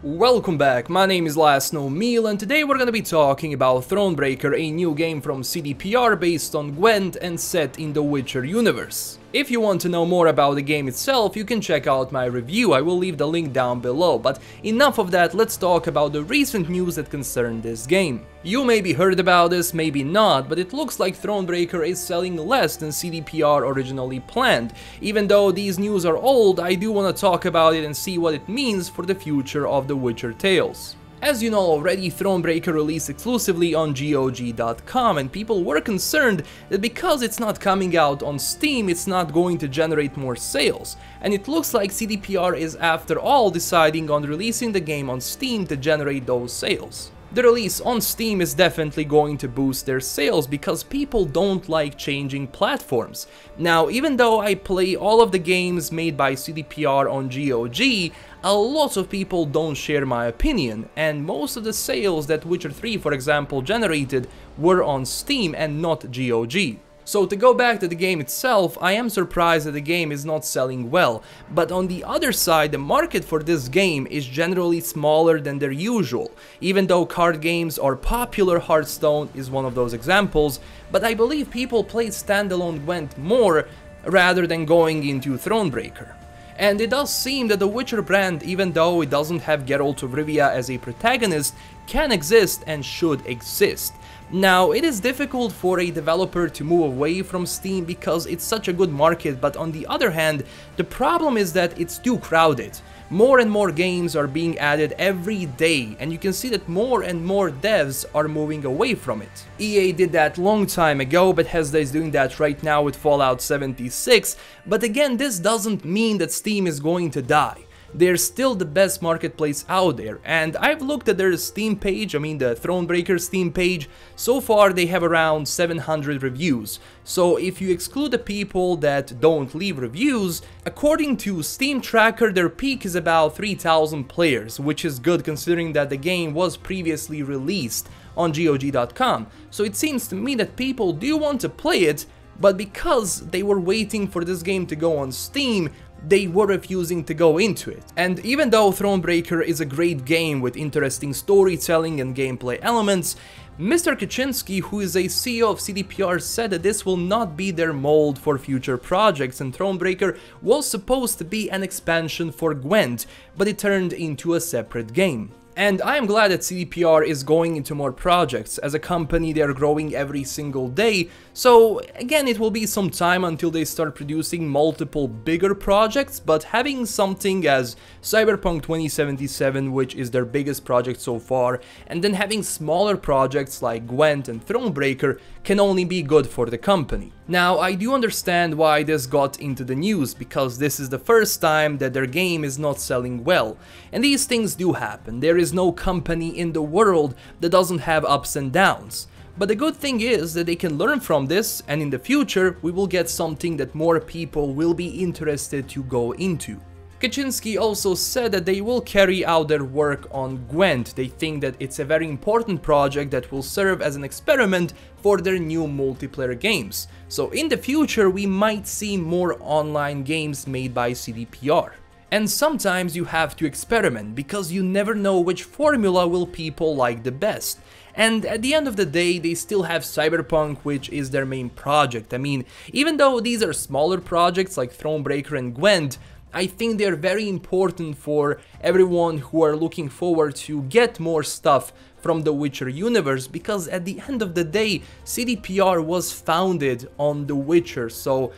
Welcome back, my name is LastKnownMeal and today we're gonna be talking about Thronebreaker, a new game from CDPR based on Gwent and set in the Witcher universe. If you want to know more about the game itself, you can check out my review, I will leave the link down below, but enough of that, let's talk about the recent news that concern this game. You maybe heard about this, maybe not, but it looks like Thronebreaker is selling less than CDPR originally planned. Even though these news are old, I do want to talk about it and see what it means for the future of the Witcher Tales. As you know already, Thronebreaker released exclusively on GOG.com and people were concerned that because it's not coming out on Steam, it's not going to generate more sales. And it looks like CDPR is after all deciding on releasing the game on Steam to generate those sales. The release on Steam is definitely going to boost their sales because people don't like changing platforms. Now, even though I play all of the games made by CDPR on GOG, a lot of people don't share my opinion, and most of the sales that Witcher 3, for example, generated were on Steam and not GOG. So to go back to the game itself, I am surprised that the game is not selling well, but on the other side, the market for this game is generally smaller than their usual. Even though card games are popular, Hearthstone is one of those examples, but I believe people play standalone Gwent more rather than going into Thronebreaker. And it does seem that the Witcher brand, even though it doesn't have Geralt of Rivia as a protagonist, can exist and should exist. Now, it is difficult for a developer to move away from Steam because it's such a good market, but on the other hand, the problem is that it's too crowded. More and more games are being added every day, and you can see that more and more devs are moving away from it. EA did that long time ago, Bethesda is doing that right now with Fallout 76, but again, this doesn't mean that Steam is going to die. They're still the best marketplace out there, and I've looked at their Steam page, the Thronebreaker Steam page. So far they have around 700 reviews, so if you exclude the people that don't leave reviews, according to Steam Tracker their peak is about 3,000 players, which is good considering that the game was previously released on GOG.com, so it seems to me that people do want to play it, but because they were waiting for this game to go on Steam, they were refusing to go into it. And even though Thronebreaker is a great game with interesting storytelling and gameplay elements, Mr. Kaczynski, who is a CEO of CDPR, said that this will not be their mold for future projects, and Thronebreaker was supposed to be an expansion for Gwent, but it turned into a separate game. And I am glad that CDPR is going into more projects. As a company, they are growing every single day, so again, it will be some time until they start producing multiple bigger projects, but having something as Cyberpunk 2077, which is their biggest project so far, and then having smaller projects like Gwent and Thronebreaker can only be good for the company. Now, I do understand why this got into the news, because this is the first time that their game is not selling well, and these things do happen. There is no company in the world that doesn't have ups and downs. But the good thing is that they can learn from this, and in the future we will get something that more people will be interested to go into. Kaczynski also said that they will carry out their work on Gwent. They think that it's a very important project that will serve as an experiment for their new multiplayer games. So in the future we might see more online games made by CDPR. And sometimes you have to experiment, because you never know which formula will people like the best. And at the end of the day, they still have Cyberpunk, which is their main project. I mean, even though these are smaller projects like Thronebreaker and Gwent, I think they're very important for everyone who are looking forward to get more stuff from the Witcher universe, because at the end of the day, CDPR was founded on The Witcher, so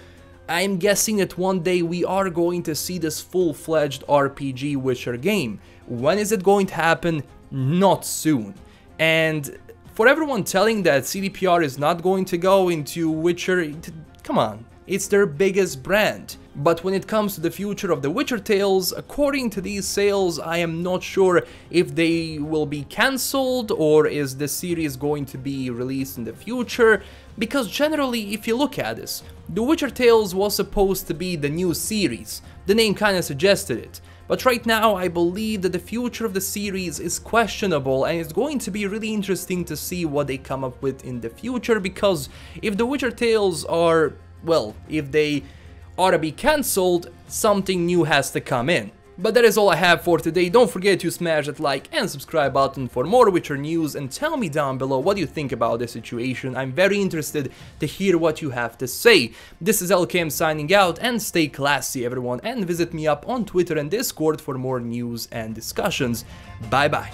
I'm guessing that one day we are going to see this full-fledged RPG Witcher game. When is it going to happen? Not soon. And for everyone telling that CDPR is not going to go into Witcher, come on, it's their biggest brand. But when it comes to the future of the Witcher Tales, according to these sales, I am not sure if they will be cancelled or is the series going to be released in the future, because generally, if you look at this, the Witcher Tales was supposed to be the new series. The name kinda suggested it. But right now, I believe that the future of the series is questionable, and it's going to be really interesting to see what they come up with in the future, because if the Witcher Tales are, well, if they ought to be cancelled, something new has to come in. But that is all I have for today. Don't forget to smash that like and subscribe button for more Witcher news, and tell me down below what you think about the situation. I'm very interested to hear what you have to say. This is LKM signing out, and stay classy everyone, and visit me up on Twitter and Discord for more news and discussions. Bye bye.